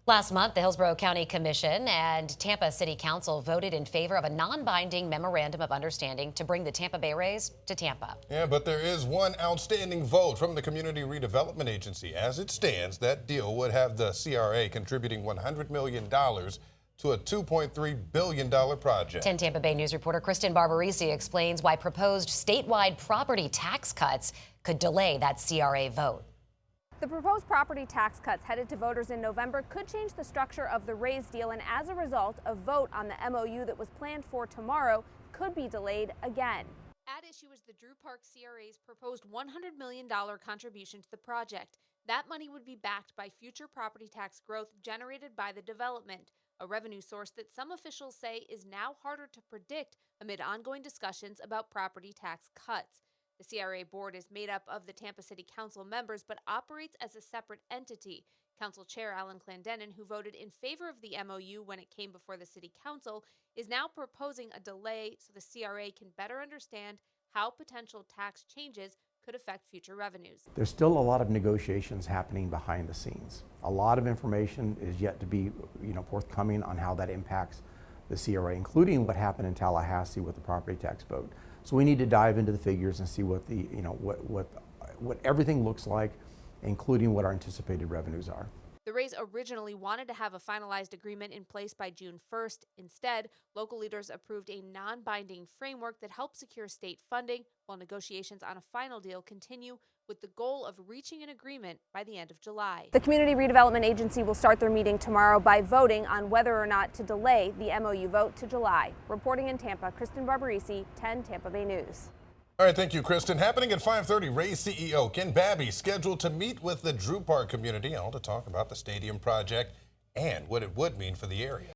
Last month, the Hillsborough County Commission and Tampa City Council voted in favor of a non-binding memorandum of understanding to bring the Tampa Bay Rays to Tampa. Yeah, but there is one outstanding vote from the Community Redevelopment Agency. As it stands, that deal would have the CRA contributing $100 million to a $2.3 billion project. 10 Tampa Bay News reporter Kristen Barbarisi explains why proposed statewide property tax cuts could delay that CRA vote. The proposed property tax cuts headed to voters in November could change the structure of the Rays deal, and as a result, a vote on the MOU that was planned for tomorrow could be delayed again. At issue is the Drew Park CRA's proposed $100 million contribution to the project. That money would be backed by future property tax growth generated by the development, a revenue source that some officials say is now harder to predict amid ongoing discussions about property tax cuts. The CRA board is made up of the Tampa City Council members but operates as a separate entity. Council Chair Alan Clendenin, who voted in favor of the MOU when it came before the City Council, is now proposing a delay so the CRA can better understand how potential tax changes could affect future revenues. There's still a lot of negotiations happening behind the scenes. A lot of information is yet to be forthcoming on how that impacts the CRA, including what happened in Tallahassee with the property tax vote. So we need to dive into the figures and see what the what everything looks like, including what our anticipated revenues are. The Rays originally wanted to have a finalized agreement in place by June 1st. Instead, local leaders approved a non-binding framework that helps secure state funding while negotiations on a final deal continue, with the goal of reaching an agreement by the end of July. The Community Redevelopment Agency will start their meeting tomorrow by voting on whether or not to delay the MOU vote to July. Reporting in Tampa, Kristen Barbarisi, 10 Tampa Bay News. All right, thank you, Kristen. Happening at 5:30, Rays CEO Ken Babby scheduled to meet with the Drew Park community, all to talk about the stadium project and what it would mean for the area.